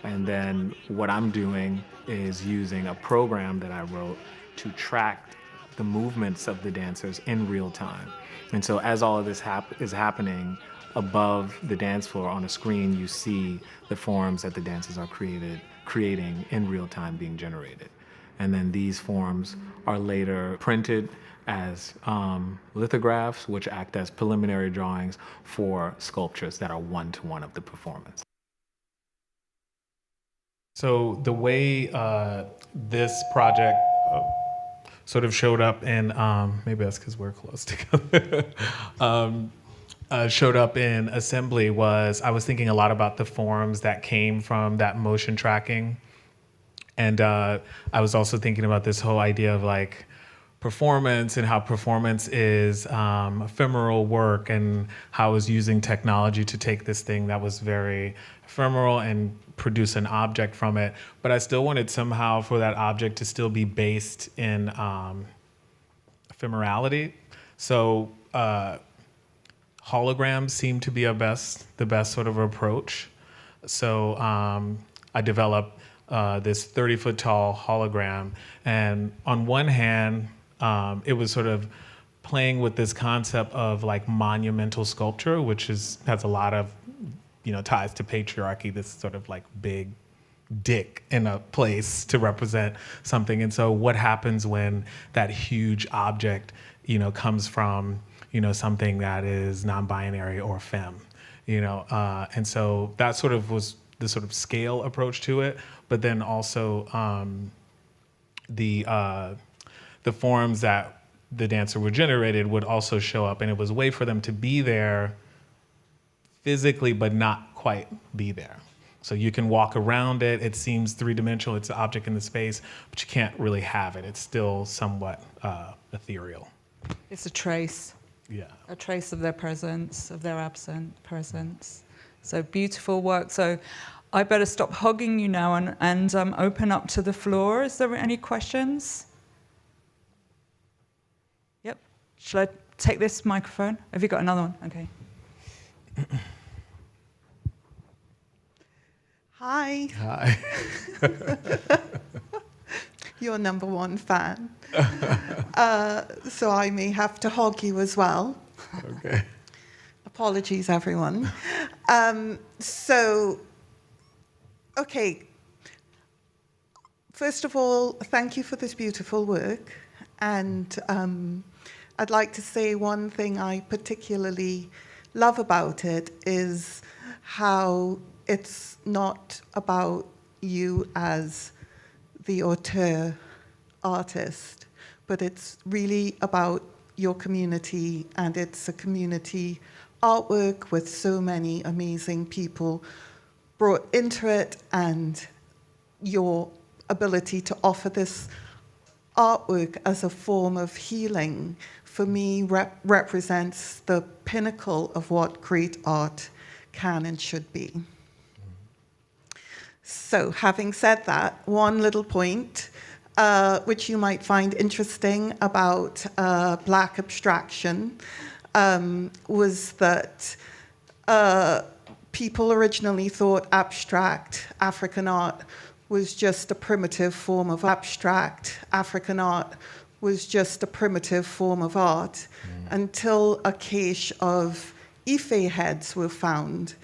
Speaker 2: And then what I'm doing is using a program that I wrote to track the movements of the dancers in real time. And so as all of this is happening, above the dance floor on a screen, you see the forms that the dancers are creating in real time being generated. And then these forms are later printed as lithographs, which act as preliminary drawings for sculptures that are one-to-one of the performance. So the way this project, sort of showed up in, maybe that's because we're close together, showed up in assembly was I was thinking a lot about the forms that came from that motion tracking. And I was also thinking about this whole idea of like performance and how performance is ephemeral work, and how I was using technology to take this thing that was very ephemeral and produce an object from it. But I still wanted somehow for that object to still be based in ephemerality. So holograms seem to be the best sort of approach. So I developed this 30-foot tall hologram. And on one hand, it was sort of playing with this concept of like monumental sculpture, which has a lot of, ties to patriarchy, this sort of like big dick in a place to represent something. And so what happens when that huge object, comes from, something that is non-binary or femme, and so that sort of was the sort of scale approach to it. But then also the forms that the dancer were generated would also show up, and it was a way for them to be there physically, but not quite be there. So you can walk around it. It seems three-dimensional. It's an object in the space, but you can't really have it. It's still somewhat ethereal.
Speaker 1: It's a trace.
Speaker 2: Yeah.
Speaker 1: A trace of their presence, of their absent presence. So beautiful work. So I better stop hogging you now and open up to the floor. Is there any questions? Yep. Shall I take this microphone? Have you got another one? Okay.
Speaker 19: Hi.
Speaker 2: Hi.
Speaker 19: Your number one fan. So I may have to hog you as well.
Speaker 2: Okay.
Speaker 19: Apologies, everyone. Okay. First of all, thank you for this beautiful work. And I'd like to say one thing I particularly love about it is how it's not about you as the auteur artist, but it's really about your community, and it's a community artwork with so many amazing people brought into it, and your ability to offer this artwork as a form of healing, for me, represents the pinnacle of what great art can and should be. So having said that, one little point which you might find interesting about Black abstraction was that people originally thought abstract African art was just a primitive form of abstract African art was just a primitive form of art until a cache of Ife heads were found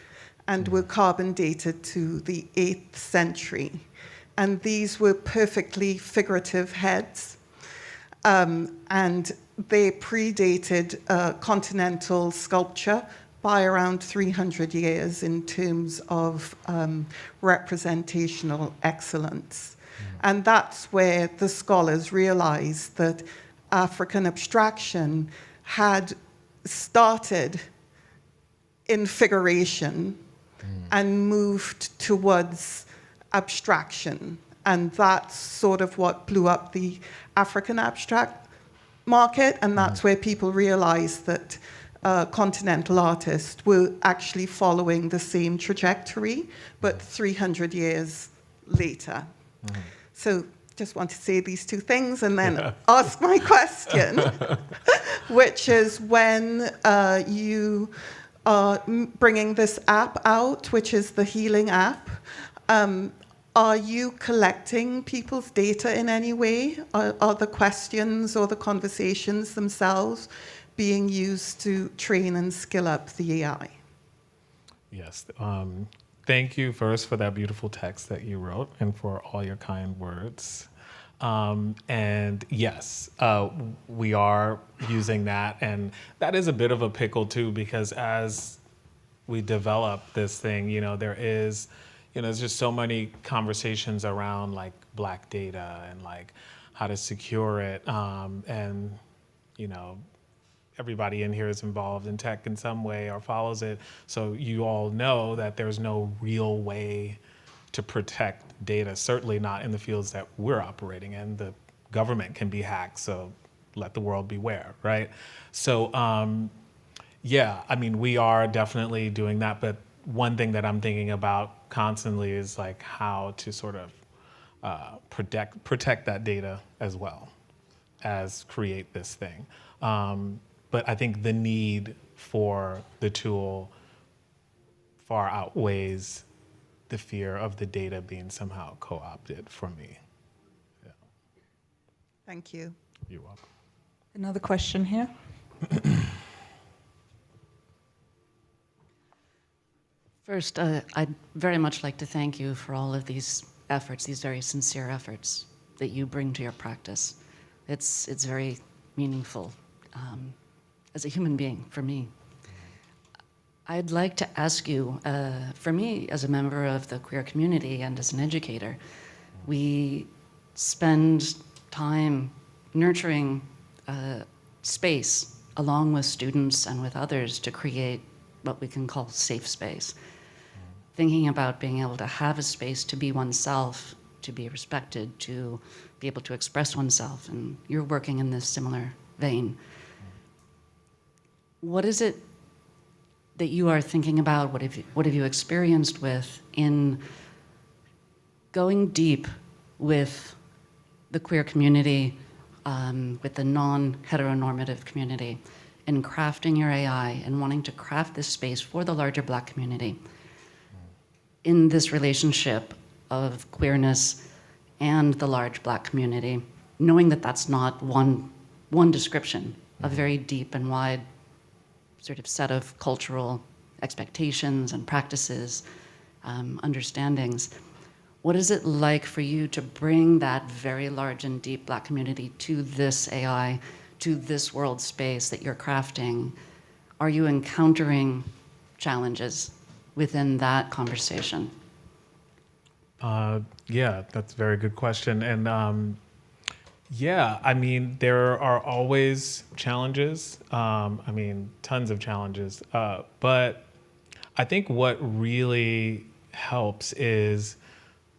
Speaker 19: and were carbon dated to the 8th century. And these were perfectly figurative heads. And they predated continental sculpture by around 300 years in terms of representational excellence. And that's where the scholars realized that African abstraction had started in figuration and moved towards abstraction. And that's sort of what blew up the African abstract market. And that's where people realized that continental artists were actually following the same trajectory, but 300 years later. So just want to say these two things and then ask my question, which is when you are bringing this app out, which is the Healing app, are you collecting people's data in any way? Are the questions or the conversations themselves being used to train and skill up the AI?
Speaker 2: Yes. Thank you first for that beautiful text that you wrote and for all your kind words. And yes, we are using that. And that is a bit of a pickle too, because as we develop this thing, there is, there's just so many conversations around like Black data and like how to secure it, and you know, everybody in here is involved in tech in some way or follows it. So you all know that there's no real way to protect data, certainly not in the fields that we're operating in. The government can be hacked, so let the world beware, right? So yeah, I mean, we are definitely doing that, but one thing that I'm thinking about constantly is like how to sort of protect that data as well as create this thing. But I think the need for the tool far outweighs the fear of the data being somehow co-opted for me. Yeah.
Speaker 19: Thank you.
Speaker 2: You're welcome.
Speaker 1: Another question here.
Speaker 20: First, I'd very much like to thank you for all of these efforts, these very sincere efforts that you bring to your practice. It's very meaningful as a human being for me. I'd like to ask you, for me as a member of the queer community and as an educator, we spend time nurturing space along with students and with others to create what we can call safe space. Thinking about being able to have a space to be oneself, to be respected, to be able to express oneself, and you're working in this similar vein. What is it that you are thinking about? What have you experienced with in going deep with the queer community, with the non-heteronormative community, in crafting your AI and wanting to craft this space for the larger Black community in this relationship of queerness and the large Black community, knowing that that's not one description, a very deep and wide sort of set of cultural expectations and practices, understandings. What is it like for you to bring that very large and deep Black community to this AI, to this world space that you're crafting? Are you encountering challenges within that conversation?
Speaker 2: Yeah, that's a very good question. And yeah, I mean, there are always challenges. I mean, tons of challenges. But I think what really helps is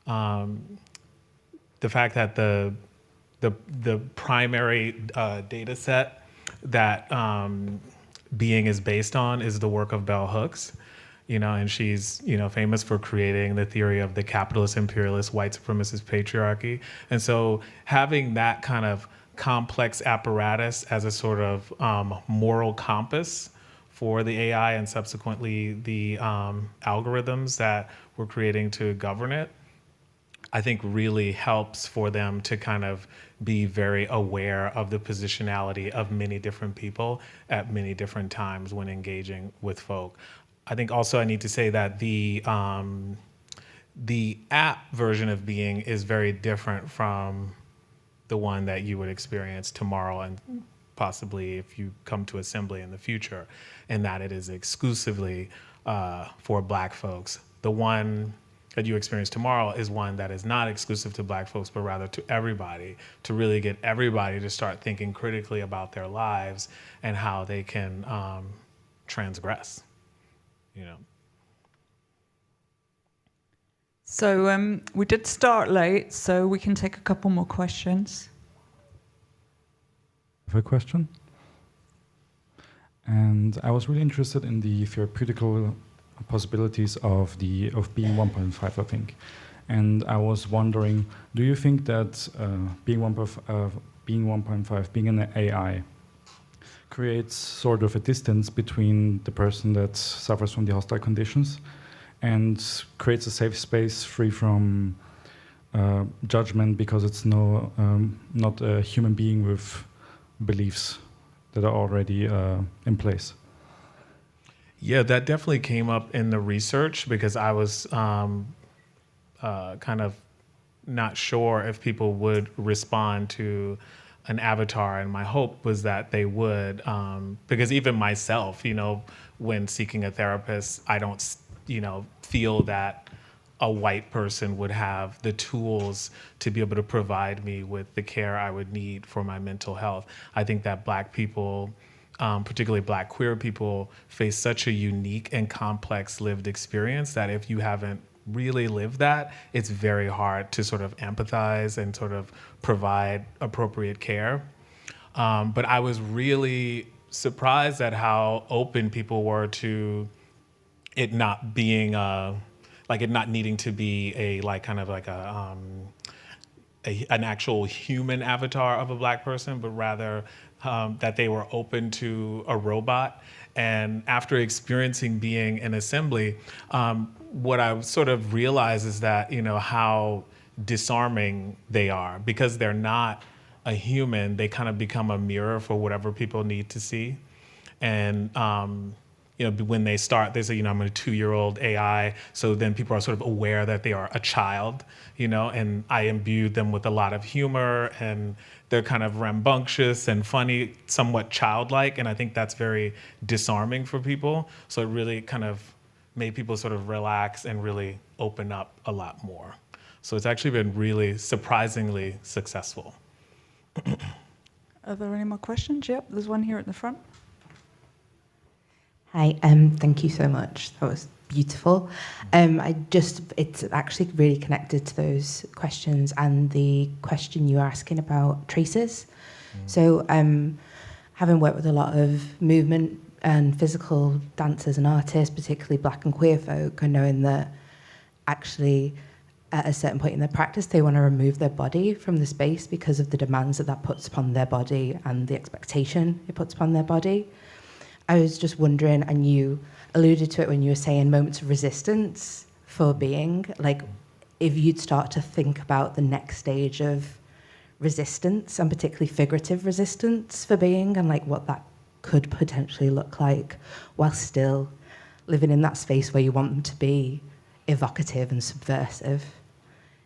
Speaker 2: the fact that the primary data set that Being is based on is the work of Bell Hooks. You know, and she's, you know, famous for creating the theory of the capitalist, imperialist, white supremacist patriarchy. And so having that kind of complex apparatus as a sort of moral compass for the AI and subsequently the algorithms that we're creating to govern it, I think really helps for them to kind of be very aware of the positionality of many different people at many different times when engaging with folk. I think also I need to say that the app version of Being is very different from the one that you would experience tomorrow and possibly if you come to Assembly in the future, in that it is exclusively for Black folks. The one that you experience tomorrow is one that is not exclusive to Black folks, but rather to everybody, to really get everybody to start thinking critically about their lives and how they can transgress. You know.
Speaker 1: So we did start late, so we can take a couple more questions.
Speaker 21: I have a question. And I was really interested in the theoretical possibilities of Being 1.5, I think. And I was wondering, do you think that Being 1.5, being an AI, creates sort of a distance between the person that suffers from the hostile conditions and creates a safe space free from judgment because it's not a human being with beliefs that are already in place?
Speaker 2: Yeah, that definitely came up in the research because I was kind of not sure if people would respond to an avatar, and my hope was that they would, because even myself, you know, when seeking a therapist, I don't, you know, feel that a white person would have the tools to be able to provide me with the care I would need for my mental health. I think that Black people, particularly Black queer people, face such a unique and complex lived experience that if you haven't really lived that, it's very hard to sort of empathize and sort of provide appropriate care. But I was really surprised at how open people were to it not being like it not needing to be a like kind of like an actual human avatar of a Black person, but rather that they were open to a robot. And after experiencing being in assembly, what I sort of realized is that, you know, how disarming they are. Because they're not a human, they kind of become a mirror for whatever people need to see. And you know, when they start, they say, you know, I'm a 2-year-old AI. So then people are sort of aware that they are a child, you know, and I imbued them with a lot of humor, and they're kind of rambunctious and funny, somewhat childlike. And I think that's very disarming for people. So it really kind of made people sort of relax and really open up a lot more. So it's actually been really surprisingly successful.
Speaker 1: Are there any more questions? Yep, there's one here at the front.
Speaker 3: Hi, thank you so much. That was beautiful. It's actually really connected to those questions and the question you were asking about traces. So having worked with a lot of movement and physical dancers and artists, particularly Black and queer folk, and knowing that actually at a certain point in their practice, they want to remove their body from the space because of the demands that puts upon their body and the expectation it puts upon their body. I was just wondering, and you alluded to it when you were saying moments of resistance for being, like if you'd start to think about the next stage of resistance, and particularly figurative resistance for being, and like what that could potentially look like while still living in that space where you want them to be evocative and subversive.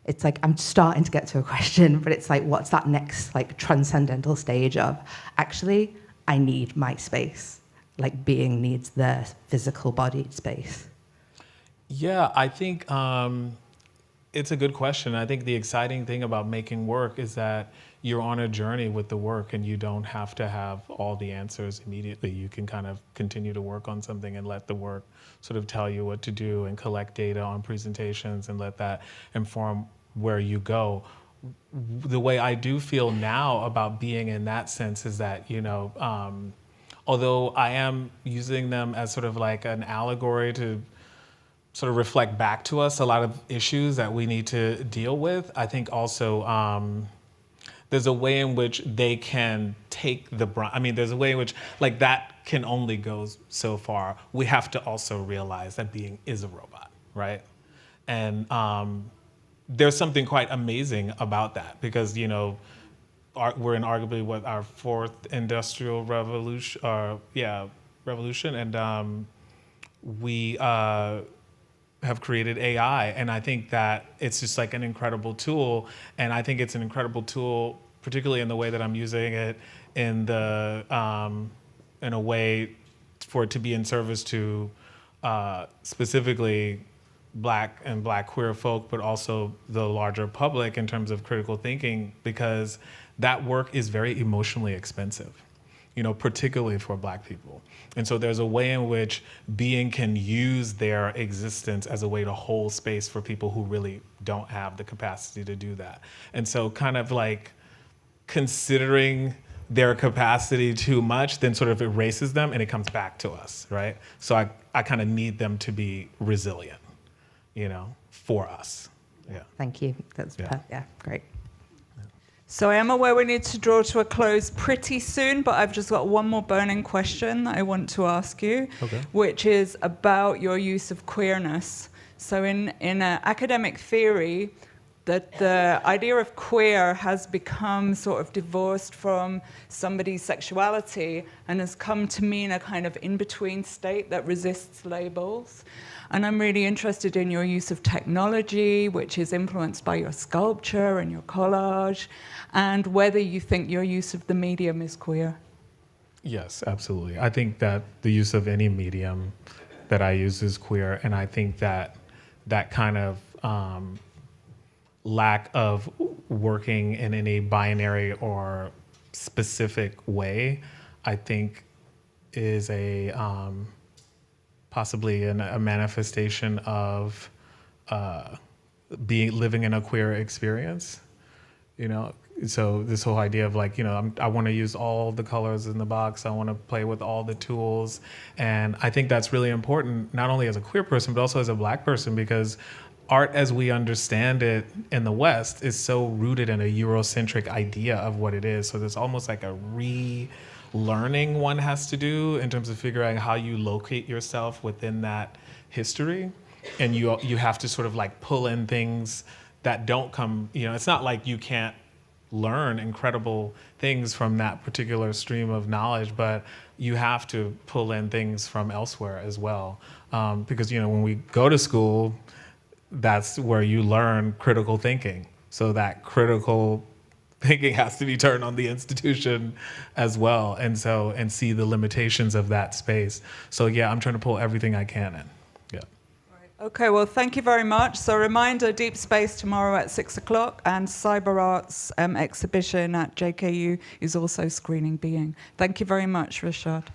Speaker 3: It's like, I'm starting to get to a question, but it's like, what's that next like transcendental stage of, actually, I need my space. Like being needs their physical bodied space?
Speaker 2: Yeah, I think it's a good question. I think the exciting thing about making work is that you're on a journey with the work and you don't have to have all the answers immediately. You can kind of continue to work on something and let the work sort of tell you what to do and collect data on presentations and let that inform where you go. The way I do feel now about being in that sense is that, you know, although I am using them as sort of like an allegory to sort of reflect back to us a lot of issues that we need to deal with, I think also there's a way in which they can take the brunt. I mean, there's a way in which like that can only go so far. We have to also realize that being is a robot, right? And there's something quite amazing about that because, you know, we're in arguably what our 4th industrial revolution, and we have created AI, and I think that it's just like an incredible tool, and I think it's an incredible tool, particularly in the way that I'm using it in a way for it to be in service to specifically Black and Black queer folk, but also the larger public in terms of critical thinking, because that work is very emotionally expensive, you know, particularly for Black people. And so there's a way in which being can use their existence as a way to hold space for people who really don't have the capacity to do that. And so kind of like considering their capacity too much then sort of erases them and it comes back to us, right? So I kind of need them to be resilient, you know, for us. Yeah.
Speaker 3: Thank you. That's great.
Speaker 1: So I am aware we need to draw to a close pretty soon, but I've just got one more burning question that I want to ask you, which is about your use of queerness. So in academic theory, that the idea of queer has become sort of divorced from somebody's sexuality and has come to mean a kind of in-between state that resists labels. And I'm really interested in your use of technology, which is influenced by your sculpture and your collage, and whether you think your use of the medium is queer.
Speaker 2: Yes, absolutely. I think that the use of any medium that I use is queer, and I think that that kind of lack of working in any binary or specific way, I think is a possibly a manifestation of living in a queer experience, you know. So this whole idea of like, you know, I want to use all the colors in the box. I want to play with all the tools. And I think that's really important, not only as a queer person, but also as a Black person, because art as we understand it in the West is so rooted in a Eurocentric idea of what it is. So there's almost like a relearning one has to do in terms of figuring out how you locate yourself within that history. And you have to sort of like pull in things that don't come, you know, it's not like you can't learn incredible things from that particular stream of knowledge, but you have to pull in things from elsewhere as well. Because, you know, when we go to school, that's where you learn critical thinking. So that critical thinking has to be turned on the institution as well, and see the limitations of that space. So yeah, I'm trying to pull everything I can in. Yeah.
Speaker 1: Okay, well, thank you very much. So reminder, Deep Space tomorrow at 6 o'clock, and Cyber Arts exhibition at JKU is also screening Being. Thank you very much, Rashaad.